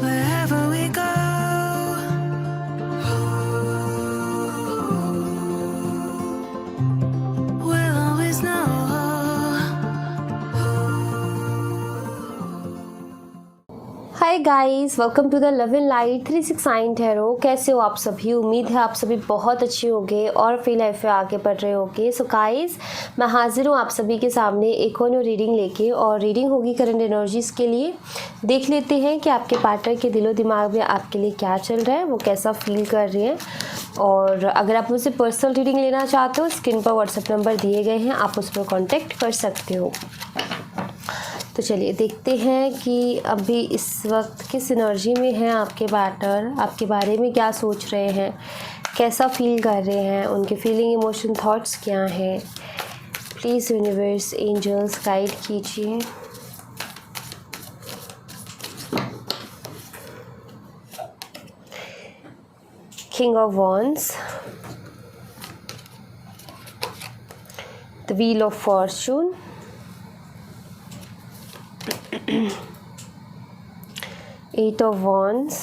Wherever we go, we'll always know. Hi guys, welcome to the love and light 369 tarot. कैसे हो आप सभी? उम्मीद है आप सभी बहुत अच्छे होंगे और अपनी लाइफ में आगे बढ़ रहे होंगे। सो गाइस, मैं हाजिर हूँ आप सभी के सामने एक और न्यू रीडिंग लेके, और रीडिंग होगी करंट एनर्जीज़ के लिए। देख लेते हैं कि आपके पार्टनर के दिलो दिमाग में आपके लिए क्या चल रहा है, वो कैसा फील कर रहे हैं। और अगर आप मुझसे पर्सनल रीडिंग लेना चाहते हो, स्क्रीन पर व्हाट्सएप नंबर दिए गए हैं, आप उस पर कॉन्टेक्ट कर सकते हो। तो चलिए देखते हैं कि अभी इस वक्त किस एनर्जी में है आपके पार्टनर, आपके बारे में क्या सोच रहे हैं, कैसा फील कर रहे हैं, उनके फीलिंग, इमोशन, थॉट्स क्या हैं। प्लीज़ यूनिवर्स, एंजल्स गाइड कीजिए। King of wands, the wheel of Fortune, Eight of Wands,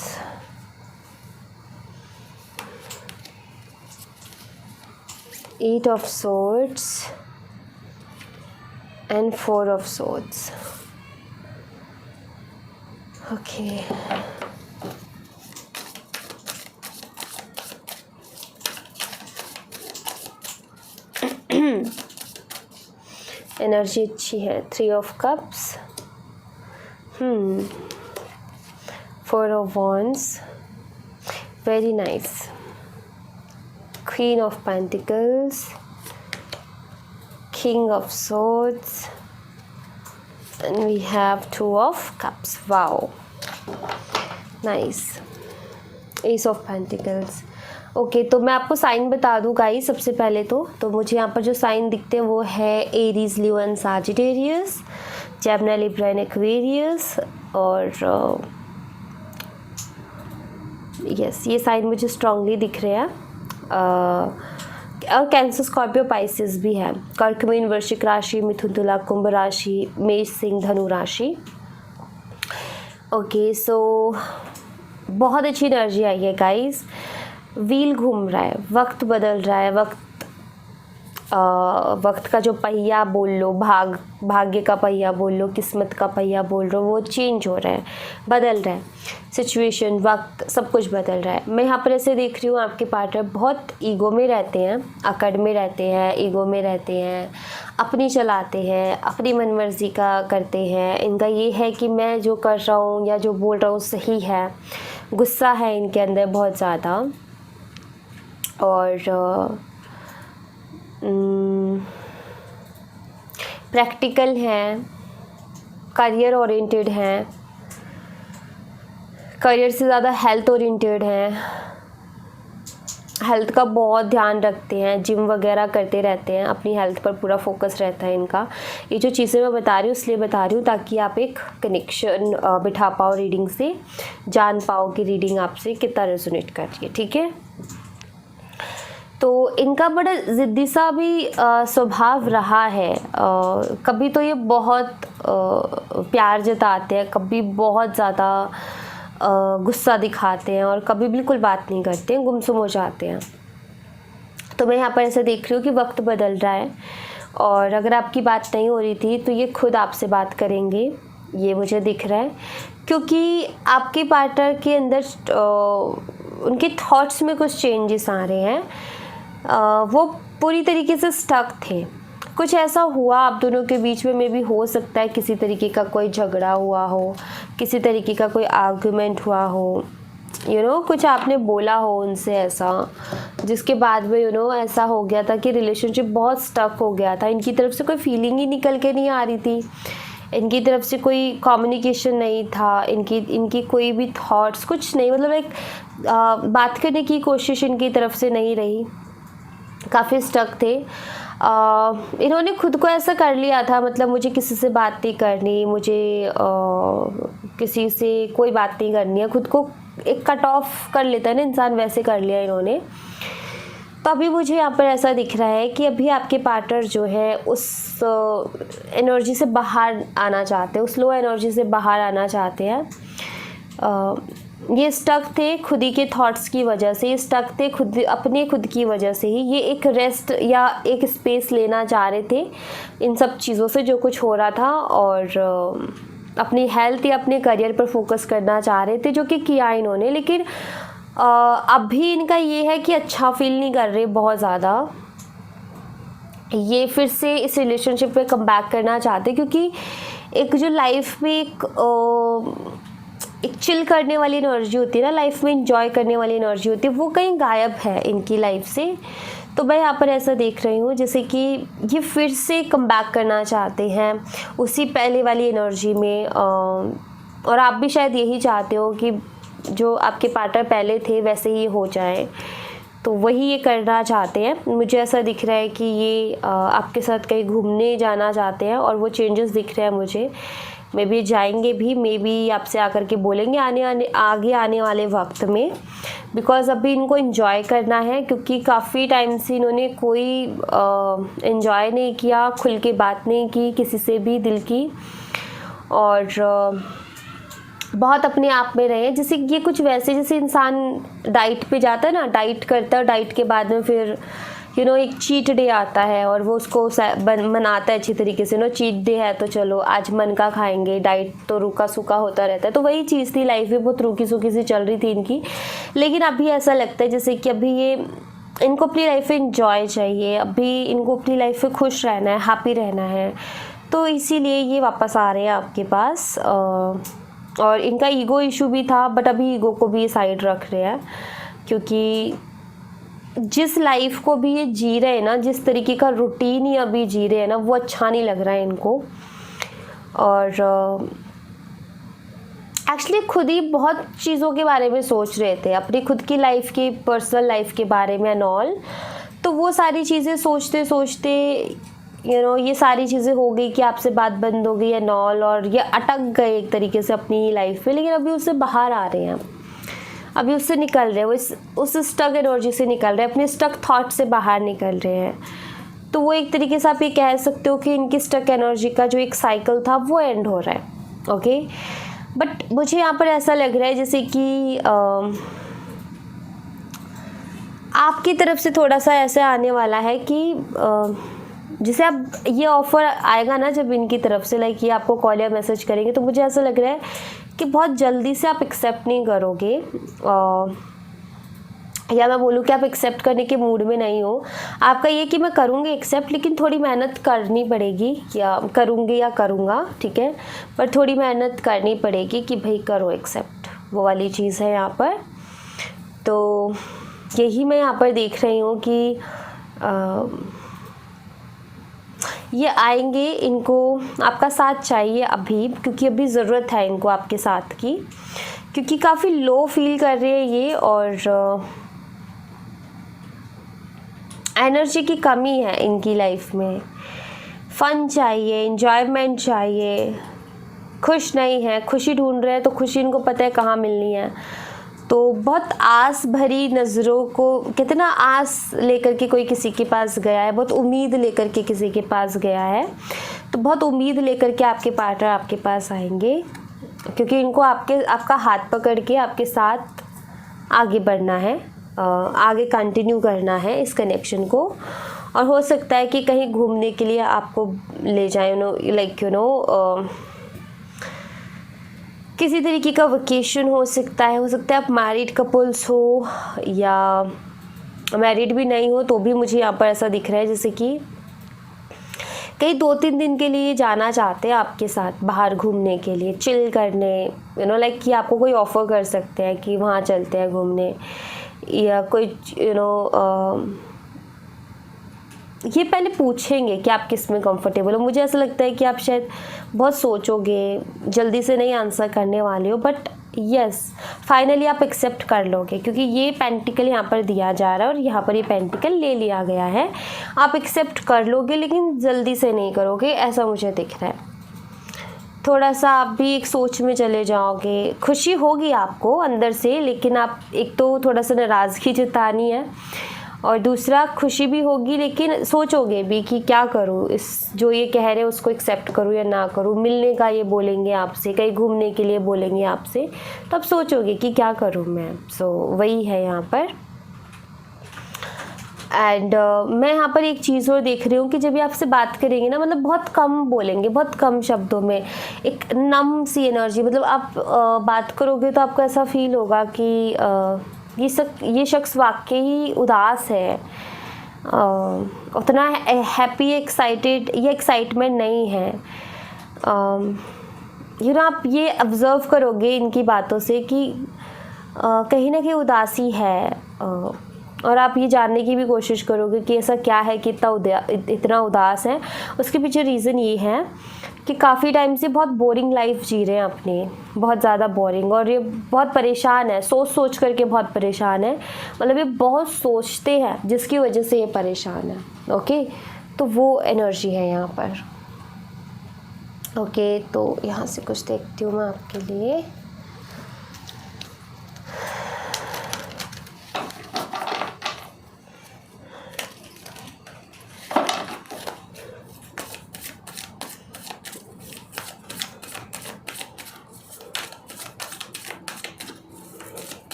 Eight of Swords, and Four of Swords. Okay. Energy अच्छी है। Three of Cups. Four of Wands, very nice. Queen of Pentacles, King of Swords, and we have Two of Cups. Wow, nice. Ace of Pentacles. Okay, तो मैं आपको sign बता दूँ guys. सबसे पहले तो मुझे यहाँ पर जो साइन दिखते हैं वो है Aries, Leo and Sagittarius, Gemini, Libra and Aquarius. और यस, ये साइन मुझे स्ट्रांगली दिख रहे हैं। और कैंसर, स्कॉर्पियो, पाइसेस भी है। कर्क, मीन, वृश्चिक राशि, मिथुन, तुला, कुंभ राशि, मेष, सिंह, धनु राशि। ओके, सो बहुत अच्छी एनर्जी आई है गाइस। व्हील घूम रहा है, वक्त बदल रहा है। वक्त का जो पहिया बोल लो, भाग्य का पहिया बोल लो, किस्मत का पहिया बोल लो, वो चेंज हो रहा है, बदल रहा है। सिचुएशन, वक्त, सब कुछ बदल रहा है। मैं यहाँ पर ऐसे देख रही हूँ आपके पार्टनर बहुत ईगो में रहते हैं, अकड़ में रहते हैं, ईगो में रहते हैं, अपनी चलाते हैं, अपनी मनमर्जी का करते हैं। इनका ये है कि मैं जो कर रहा हूँ या जो बोल रहा हूँ सही है। गुस्सा है इनके अंदर बहुत ज़्यादा, और प्रैक्टिकल हैं, करियर ओरिएंटेड हैं, करियर से ज़्यादा हेल्थ ओरिएंटेड हैं, हेल्थ का बहुत ध्यान रखते हैं, जिम वगैरह करते रहते हैं, अपनी हेल्थ पर पूरा फोकस रहता है इनका। ये जो चीज़ें मैं बता रही हूँ इसलिए बता रही हूँ ताकि आप एक कनेक्शन बिठा पाओ रीडिंग से, जान पाओ कि रीडिंग आपसे कितना रेजोनेट कर रही है। ठीक है, तो इनका बड़ा ज़िद्दी सा भी स्वभाव रहा है। कभी तो ये बहुत प्यार जताते हैं, कभी बहुत ज़्यादा गुस्सा दिखाते हैं, और कभी बिल्कुल बात नहीं करते हैं, गुमसुम हो जाते हैं। तो मैं यहाँ पर ऐसे देख रही हूँ कि वक्त बदल रहा है, और अगर आपकी बात नहीं हो रही थी तो ये खुद आपसे बात करेंगे, ये मुझे दिख रहा है। क्योंकि आपके पार्टनर के अंदर उनके थॉट्स में कुछ चेंजेस आ रहे हैं। वो पूरी तरीके से स्टक थे। कुछ ऐसा हुआ आप दोनों के बीच में, मे भी हो सकता है किसी तरीके का कोई झगड़ा हुआ हो, किसी तरीके का कोई आर्गुमेंट हुआ हो, कुछ आपने बोला हो उनसे ऐसा, जिसके बाद में ऐसा हो गया था कि रिलेशनशिप बहुत स्टक हो गया था। इनकी तरफ से कोई फीलिंग ही निकल के नहीं आ रही थी, इनकी तरफ से कोई कम्युनिकेशन नहीं था, इनकी कोई भी थॉट्स कुछ नहीं, मतलब एक बात करने की कोशिश इनकी तरफ से नहीं रही, काफ़ी स्टक थे। इन्होंने खुद को ऐसा कर लिया था, मतलब मुझे किसी से बात नहीं करनी, मुझे किसी से कोई बात नहीं करनी है, खुद को एक कट ऑफ कर लेता है ना इंसान, वैसे कर लिया इन्होंने। तो अभी मुझे यहाँ पर ऐसा दिख रहा है कि अभी आपके पार्टनर जो है उस एनर्जी से बाहर आना चाहते हैं, उस लो एनर्जी से बाहर आना चाहते हैं। ये स्टक थे खुद ही के थॉट्स की वजह से, ये स्टक थे खुद की वजह से ही। ये एक रेस्ट या एक स्पेस लेना चाह रहे थे इन सब चीज़ों से जो कुछ हो रहा था, और अपनी हेल्थ या अपने करियर पर फोकस करना चाह रहे थे, जो कि किया इन्होंने। लेकिन अभी इनका ये है कि अच्छा फील नहीं कर रहे बहुत ज़्यादा। ये फिर से इस रिलेशनशिप पे कम बैक करना चाहते, क्योंकि एक जो लाइफ में एक चिल करने वाली एनर्जी होती है ना, लाइफ में इंजॉय करने वाली एनर्जी होती है, वो कहीं गायब है इनकी लाइफ से। तो मैं यहाँ पर ऐसा देख रही हूँ जैसे कि ये फिर से कम बैक करना चाहते हैं उसी पहले वाली एनर्जी में। और आप भी शायद यही चाहते हो कि जो आपके पार्टनर पहले थे वैसे ही हो जाए, तो वही ये करना चाहते हैं। मुझे ऐसा दिख रहा है कि ये आपके साथ कहीं घूमने जाना चाहते हैं, और वो चेंजेस दिख रहे हैं मुझे। मे बी जाएंगे भी, मे बी आपसे आकर के बोलेंगे आगे आने वाले वक्त में, बिकॉज़ अभी इनको एंजॉय करना है, क्योंकि काफ़ी टाइम से इन्होंने कोई एंजॉय नहीं किया, खुल के बात नहीं की किसी से भी दिल की, और बहुत अपने आप में रहे। जैसे ये कुछ वैसे जैसे इंसान डाइट पे जाता है ना, डाइट करता है, डाइट के बाद में फिर एक चीट डे आता है और वो उसको मनाता है अच्छी तरीके से। चीट डे है तो चलो आज मन का खाएंगे, डाइट तो रूखा सूखा होता रहता है। तो वही चीज़ थी, लाइफ भी बहुत रूखी सूखी सी चल रही थी इनकी। लेकिन अभी ऐसा लगता है जैसे कि अभी ये इनको अपनी लाइफ में इंजॉय चाहिए, अभी इनको अपनी लाइफ में खुश रहना है, हैप्पी रहना है। तो इसीलिए ये वापस आ रहे हैं आपके पास। और इनका ईगो इशू भी था, बट अभी ईगो को भी साइड रख रहे हैं, क्योंकि जिस लाइफ को भी ये जी रहे हैं ना, जिस तरीके का रूटीन ही अभी जी रहे हैं ना, वो अच्छा नहीं लग रहा है इनको। और एक्चुअली खुद ही बहुत चीज़ों के बारे में सोच रहे थे, अपनी खुद की लाइफ की, पर्सनल लाइफ के बारे में एंड ऑल। तो वो सारी चीज़ें सोचते सोचते ये सारी चीज़ें हो गई कि आपसे बात बंद हो गई एंड ऑल, और ये अटक गए एक तरीके से अपनी लाइफ में। लेकिन अभी उससे बाहर आ रहे हैं, अभी उससे निकल रहे हैं, वो उस स्टक एनर्जी से निकल रहे हैं, अपने स्टक थॉट से बाहर निकल रहे हैं। तो वो एक तरीके से आप ये कह सकते हो कि इनकी स्टक एनर्जी का जो एक साइकिल था वो एंड हो रहा है। ओके, बट मुझे यहाँ पर ऐसा लग रहा है जैसे कि आपकी तरफ से थोड़ा सा ऐसे आने वाला है कि जैसे अब ये ऑफ़र आएगा ना जब इनकी तरफ से, लाइक ये आपको कॉल या मैसेज करेंगे, तो मुझे ऐसा लग रहा है कि बहुत जल्दी से आप एक्सेप्ट नहीं करोगे, या मैं बोलूँ कि आप एक्सेप्ट करने के मूड में नहीं हो। आपका ये कि मैं करूँगी एक्सेप्ट, लेकिन थोड़ी मेहनत करनी पड़ेगी, या करूँगी या करूँगा, ठीक है, पर थोड़ी मेहनत करनी पड़ेगी कि भाई करो एक्सेप्ट, वो वाली चीज़ है यहाँ पर। तो यही मैं यहाँ पर देख रही हूँ कि ये आएंगे, इनको आपका साथ चाहिए अभी, क्योंकि अभी ज़रूरत है इनको आपके साथ की, क्योंकि काफ़ी लो फील कर रहे हैं ये, और एनर्जी की कमी है इनकी लाइफ में। फ़न चाहिए, एंजॉयमेंट चाहिए, खुश नहीं है, खुशी ढूंढ रहे हैं, तो खुशी इनको पता है कहाँ मिलनी है। तो बहुत आस भरी नज़रों को, कितना आस लेकर के कोई किसी के पास गया है, बहुत उम्मीद लेकर के किसी के पास गया है, तो बहुत उम्मीद लेकर के आपके पार्टनर आपके पास आएंगे, क्योंकि इनको आपका हाथ पकड़ के आपके साथ आगे बढ़ना है, आगे कंटिन्यू करना है इस कनेक्शन को। और हो सकता है कि कहीं घूमने के लिए आपको ले जाए, किसी तरीके का वेकेशन हो सकता है आप मैरिड कपल्स हो या मैरिड भी नहीं हो, तो भी मुझे यहाँ पर ऐसा दिख रहा है जैसे कि कहीं 2-3 दिन के लिए जाना चाहते हैं आपके साथ बाहर घूमने के लिए, चिल करने, लाइक कि आपको कोई ऑफ़र कर सकते हैं कि वहाँ चलते हैं घूमने, या कोई ये पहले पूछेंगे कि आप किस में कंफर्टेबल हो। मुझे ऐसा लगता है कि आप शायद बहुत सोचोगे, जल्दी से नहीं आंसर करने वाले हो, बट यस फाइनली आप एक्सेप्ट कर लोगे, क्योंकि ये पेंटिकल यहाँ पर दिया जा रहा है और यहाँ पर ये पेंटिकल ले लिया गया है। आप एक्सेप्ट कर लोगे, लेकिन जल्दी से नहीं करोगे, ऐसा मुझे दिख रहा है। थोड़ा सा आप भी एक सोच में चले जाओगे, खुशी होगी आपको अंदर से, लेकिन आप एक तो थोड़ा सा नाराज़गी जतानी है, और दूसरा खुशी भी होगी, लेकिन सोचोगे भी कि क्या करूँ, इस जो ये कह रहे हैं उसको एक्सेप्ट करूँ या ना करूँ। मिलने का ये बोलेंगे आपसे, कहीं घूमने के लिए बोलेंगे आपसे, तब सोचोगे कि क्या करूँ मैं। सो वही है यहाँ पर। एंड मैं यहाँ पर एक चीज़ और देख रही हूँ कि जब ये आपसे बात करेंगे ना, मतलब बहुत कम बोलेंगे, बहुत कम शब्दों में, एक नम सी एनर्जी, मतलब आप बात करोगे तो आपको ऐसा फील होगा कि ये शख्स वाकई ही उदास है, उतना हैप्पी एक्साइटेड या एक्साइटमेंट नहीं है। आप ये ऑब्ज़र्व करोगे इनकी बातों से कि कहीं ना कहीं उदासी है, और आप ये जानने की भी कोशिश करोगे कि ऐसा क्या है कि इतना उदास है। उसके पीछे रीज़न ये है कि काफ़ी टाइम से बहुत बोरिंग लाइफ जी रहे हैं अपनी, बहुत ज़्यादा बोरिंग, और ये बहुत परेशान है, सोच करके बहुत परेशान है। मतलब ये बहुत सोचते हैं जिसकी वजह से ये परेशान है। ओके, तो वो एनर्जी है यहाँ पर। ओके, तो यहाँ से कुछ देखती हूँ मैं आपके लिए।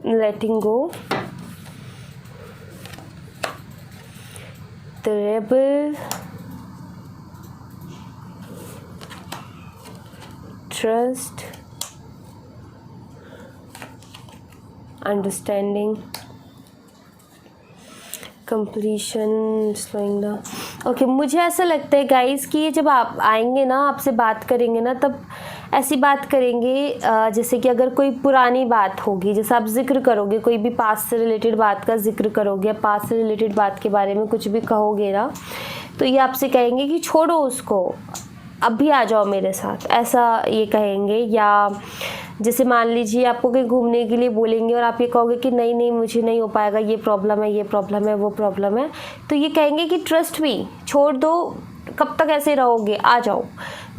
Letting go, the rebel, trust, understanding, completion, slowing down। Okay, मुझे ऐसा लगता है गाइस कि ये जब आप आएंगे ना, आपसे बात करेंगे ना, तब ऐसी बात करेंगे जैसे कि अगर कोई पुरानी बात होगी, जैसे आप जिक्र करोगे, कोई भी पास्ट से रिलेटेड बात का जिक्र करोगे, पास्ट से रिलेटेड बात के बारे में कुछ भी कहोगे ना, तो ये आपसे कहेंगे कि छोड़ो उसको, अभी आ जाओ मेरे साथ, ऐसा ये कहेंगे। या जैसे मान लीजिए आपको कहीं घूमने के लिए बोलेंगे और आप ये कहोगे कि नहीं नहीं मुझे नहीं हो पाएगा, ये प्रॉब्लम है, ये प्रॉब्लम है, वो प्रॉब्लम है, तो ये कहेंगे कि ट्रस्ट मी, छोड़ दो, कब तक ऐसे रहोगे, आ जाओ।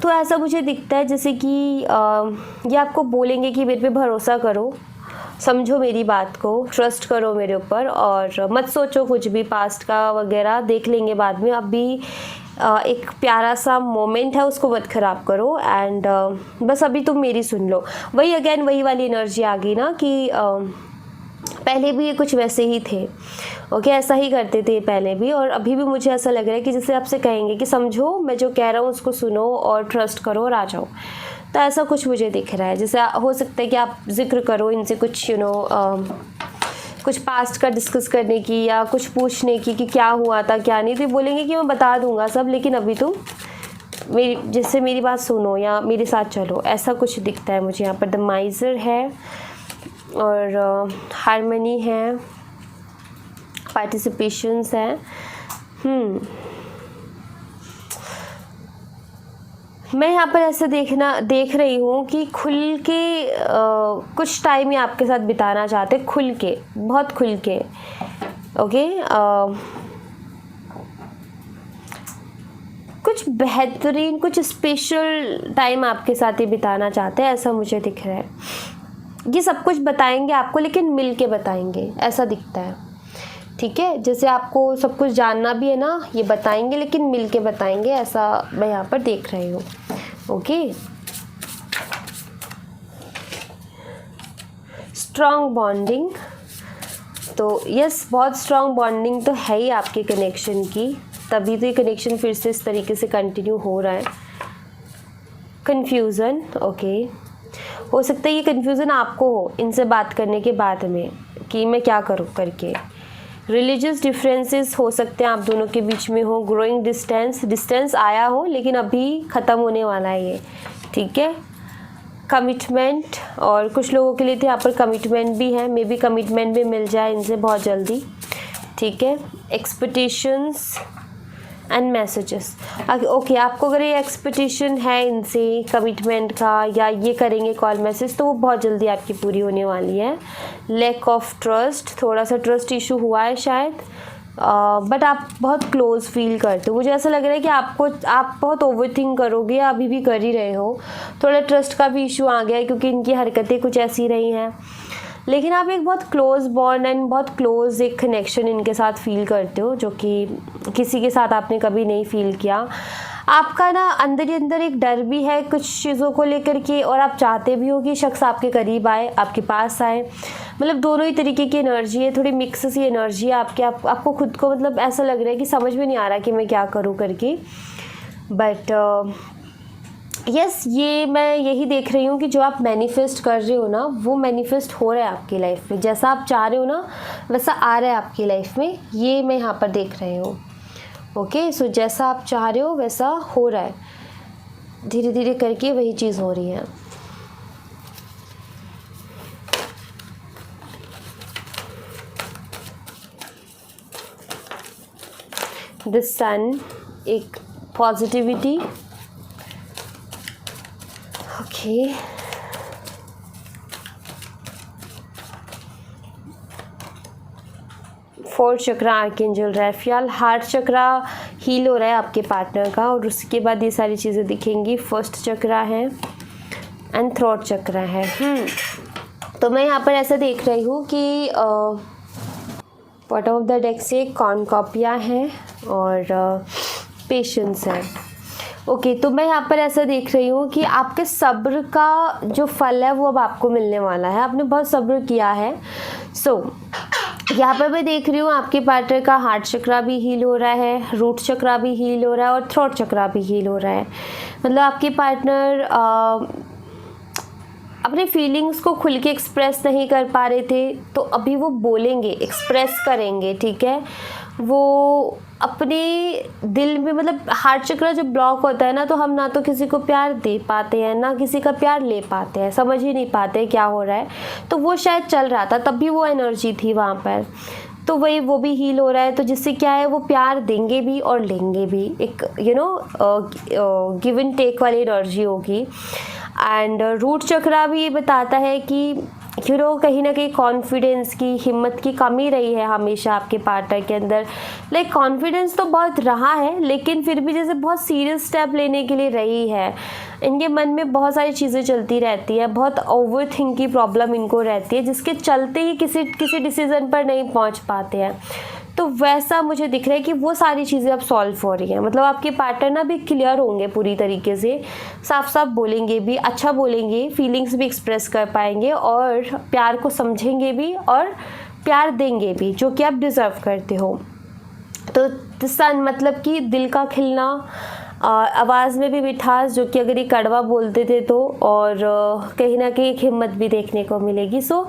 तो ऐसा मुझे दिखता है जैसे कि ये आपको बोलेंगे कि मेरे पे भरोसा करो, समझो मेरी बात को, ट्रस्ट करो मेरे ऊपर, और मत सोचो कुछ भी पास्ट का वगैरह, देख लेंगे बाद में, अभी एक प्यारा सा मोमेंट है, उसको मत ख़राब करो, एंड बस अभी तुम मेरी सुन लो। वही अगेन वही वाली एनर्जी आ गई ना कि पहले भी ये कुछ वैसे ही थे। ओके, ऐसा ही करते थे पहले भी, और अभी भी मुझे ऐसा लग रहा है कि जैसे आपसे कहेंगे कि समझो, मैं जो कह रहा हूँ उसको सुनो और ट्रस्ट करो और आ जाओ। तो ऐसा कुछ मुझे दिख रहा है। जैसे हो सकता है कि आप जिक्र करो इनसे कुछ कुछ पास्ट का डिस्कस करने की, या कुछ पूछने की कि क्या हुआ था क्या नहीं, तो बोलेंगे कि मैं बता दूंगा सब, लेकिन अभी तुम मेरी बात सुनो या मेरे साथ चलो। ऐसा कुछ दिखता है मुझे यहाँ पर। द माइजर है और हारमनी है, पार्टिसिपेशंस है। मैं यहाँ पर ऐसा देख रही हूँ कि खुल के कुछ टाइम ये आपके साथ बिताना चाहते, खुल के, बहुत खुल के। ओके, कुछ बेहतरीन, कुछ स्पेशल टाइम आपके साथ ही बिताना चाहते हैं, ऐसा मुझे दिख रहा है। ये सब कुछ बताएंगे आपको, लेकिन मिल के बताएंगे, ऐसा दिखता है। ठीक है, जैसे आपको सब कुछ जानना भी है ना, ये बताएंगे लेकिन मिल के बताएंगे, ऐसा मैं यहाँ पर देख रही हूँ। ओके, स्ट्रॉन्ग बॉन्डिंग, तो यस, बहुत स्ट्रॉन्ग बॉन्डिंग तो है ही आपके कनेक्शन की, तभी तो ये कनेक्शन फिर से इस तरीके से कंटिन्यू हो रहा है। कन्फ्यूज़न, ओके, हो सकता है ये कन्फ्यूज़न आपको हो इनसे बात करने के बाद में कि मैं क्या करूँ करके। रिलीजियस डिफरेंसेस हो सकते हैं आप दोनों के बीच में हो। ग्रोइंग डिस्टेंस आया हो, लेकिन अभी ख़त्म होने वाला है ये। ठीक है, कमिटमेंट, और कुछ लोगों के लिए तो यहाँ पर कमिटमेंट भी है, मे बी कमिटमेंट भी मिल जाए इनसे बहुत जल्दी। ठीक है, एक्सपेक्टेशंस एंड मैसेजेस। ओके, आपको अगर ये एक्सपेक्टेशन है इनसे कमिटमेंट का, या ये करेंगे कॉल मैसेज, तो वो बहुत जल्दी आपकी पूरी होने वाली है। लैक ऑफ ट्रस्ट, थोड़ा सा ट्रस्ट इशू हुआ है शायद, बट आप बहुत क्लोज फील करते हो। मुझे ऐसा लग रहा है कि आप बहुत ओवरथिंक करोगे, अभी भी कर ही रहे हो। थोड़ा ट्रस्ट का भी इशू आ गया है क्योंकि इनकी हरकतें कुछ ऐसी रही हैं, लेकिन आप एक बहुत क्लोज बॉन्ड एंड बहुत क्लोज एक कनेक्शन इनके साथ फील करते हो, जो कि किसी के साथ आपने कभी नहीं फील किया। आपका ना अंदर ही अंदर एक डर भी है कुछ चीज़ों को लेकर के, और आप चाहते भी हो कि शख्स आपके करीब आए, आपके पास आए। मतलब दोनों ही तरीके की एनर्जी है, थोड़ी मिक्स सी एनर्जी है आपको खुद को मतलब ऐसा लग रहा है कि समझ में नहीं आ रहा कि मैं क्या करूँ करके। बट यस, ये मैं यही देख रही हूँ कि जो आप मैनिफेस्ट कर रहे हो ना, वो मैनिफेस्ट हो रहा है आपकी लाइफ में। जैसा आप चाह रहे हो ना वैसा आ रहा है आपकी लाइफ में, ये मैं यहाँ पर देख रही हूँ। ओके, सो जैसा आप चाह रहे हो वैसा हो रहा है, धीरे धीरे करके वही चीज़ हो रही है। द सन, एक पॉजिटिविटी। ओके, फोर्थ चक्रा आर्कएंजल रहा है। फिलहाल हार्ट चक्रा हील हो रहा है आपके पार्टनर का, और उसके बाद ये सारी चीज़ें दिखेंगी। फर्स्ट चक्रा है एंड थ्रोट चक्रा है। तो मैं यहाँ पर ऐसा देख रही हूँ कि बॉटम ऑफ द डेक से कॉर्नकॉपिया है और पेशेंस है। ओके, तो मैं यहाँ पर ऐसा देख रही हूँ कि आपके सब्र का जो फल है वो अब आपको मिलने वाला है। आपने बहुत सब्र किया है। यहाँ पर मैं देख रही हूँ आपके पार्टनर का हार्ट चक्रा भी हील हो रहा है, रूट चक्रा भी हील हो रहा है और थ्रोट चक्रा भी हील हो रहा है। मतलब आपके पार्टनर अपने फीलिंग्स को खुल के एक्सप्रेस नहीं कर पा रहे थे, तो अभी वो बोलेंगे, एक्सप्रेस करेंगे। ठीक है, वो अपने दिल में, मतलब हार्ट चक्रा जब ब्लॉक होता है ना, तो हम ना तो किसी को प्यार दे पाते हैं ना किसी का प्यार ले पाते हैं, समझ ही नहीं पाते क्या हो रहा है। तो वो शायद चल रहा था, तब भी वो एनर्जी थी वहाँ पर, तो वही वो भी हील हो रहा है। तो जिससे क्या है, वो प्यार देंगे भी और लेंगे भी, एक गिव एंड टेक वाली एनर्जी होगी। एंड रूट चक्रा भी ये बताता है कि कहीं ना कहीं कॉन्फिडेंस की, हिम्मत की कमी रही है हमेशा आपके पार्टनर के अंदर। लाइक कॉन्फिडेंस तो बहुत रहा है, लेकिन फिर भी जैसे बहुत सीरियस स्टेप लेने के लिए रही है। इनके मन में बहुत सारी चीज़ें चलती रहती है, बहुत ओवर थिंक की प्रॉब्लम इनको रहती है, जिसके चलते ही किसी डिसीज़न पर नहीं पहुंच पाते हैं। तो वैसा मुझे दिख रहा है कि वो सारी चीज़ें अब सॉल्व हो रही हैं। मतलब आपके पार्टनर ना भी क्लियर होंगे पूरी तरीके से, साफ साफ बोलेंगे भी, अच्छा बोलेंगे, फीलिंग्स भी एक्सप्रेस कर पाएंगे और प्यार को समझेंगे भी और प्यार देंगे भी, जो कि आप डिज़र्व करते हो। तो सन मतलब कि दिल का खिलना, आवाज़ में भी मिठास, जो कि अगर ये कड़वा बोलते थे तो, और कहीं ना कहीं एक हिम्मत भी देखने को मिलेगी। सो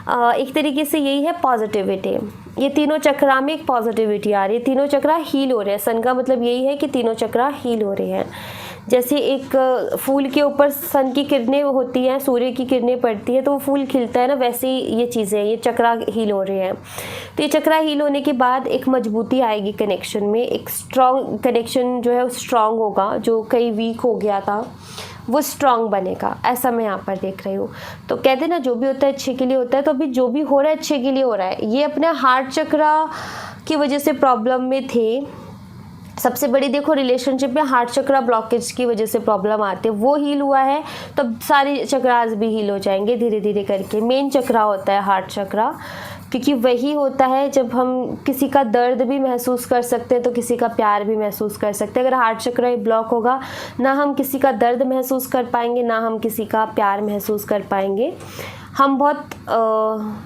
एक तरीके से यही है पॉजिटिविटी। ये तीनों चक्रा में एक पॉजिटिविटी आ रही है, तीनों चक्रा हील हो रहे हैं। सन का मतलब यही है कि तीनों चक्रा हील हो रहे हैं। जैसे एक फूल के ऊपर सन की किरणें होती हैं, सूर्य की किरणें पड़ती है तो वो फूल खिलता है ना, वैसे ही ये चीज़ें, ये चक्रा हील हो रहे हैं। तो ये चक्रा हील होने के बाद एक मजबूती आएगी कनेक्शन में, एक स्ट्रॉन्ग कनेक्शन जो है वो स्ट्रॉन्ग होगा, जो कई वीक हो गया था वो स्ट्रॉन्ग बनेगा, ऐसा मैं यहाँ पर देख रही हूँ। तो कहते हैं ना, जो भी होता है अच्छे के लिए होता है, तो अभी जो भी हो रहा है अच्छे के लिए हो रहा है। ये अपने हार्ट चक्रा की वजह से प्रॉब्लम में थे। सबसे बड़ी देखो, रिलेशनशिप में हार्ट चक्रा ब्लॉकेज की वजह से प्रॉब्लम आती है, वो हील हुआ है, तब सारे चक्रास भी हील हो जाएंगे धीरे धीरे करके। मेन चक्रा होता है हार्ट चक्रा, क्योंकि वही होता है जब हम किसी का दर्द भी महसूस कर सकते हैं तो किसी का प्यार भी महसूस कर सकते हैं। अगर हार्ट चक्रा ब्लॉक होगा, ना हम किसी का दर्द महसूस कर पाएंगे, ना हम किसी का प्यार महसूस कर पाएंगे। हम बहुत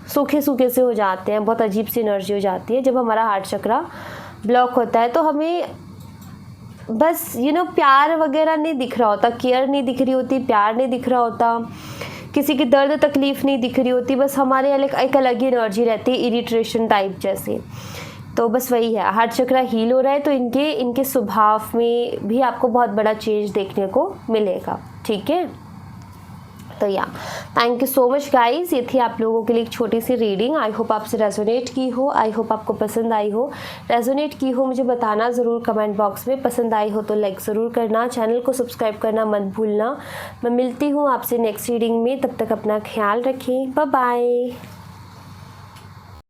सूखे सूखे से हो जाते हैं, बहुत अजीब सी एनर्जी हो जाती है जब हमारा हार्ट चक्रा ब्लॉक होता है। तो हमें बस प्यार वगैरह नहीं दिख रहा होता, केयर नहीं दिख रही होती, प्यार नहीं दिख रहा होता, किसी की दर्द तकलीफ़ नहीं दिख रही होती, बस हमारे एक अलग ही एनर्जी रहती है, इरिटेशन टाइप जैसे। तो बस वही है, हार्ट चक्रा हील हो रहा है, तो इनके स्वभाव में भी आपको बहुत बड़ा चेंज देखने को मिलेगा। ठीक है, तो thank you so much guys. ये थी आप लोगों के लिए एक छोटी सी रीडिंग। आई होप आपसे रेजोनेट की हो, आई होप आपको पसंद आई हो। रेजोनेट की हो मुझे बताना ज़रूर कमेंट बॉक्स में, पसंद आई हो तो लाइक ज़रूर करना, चैनल को सब्सक्राइब करना मत भूलना। मैं मिलती हूँ आपसे नेक्स्ट रीडिंग में, तब तक अपना ख्याल रखें, बाय बाय।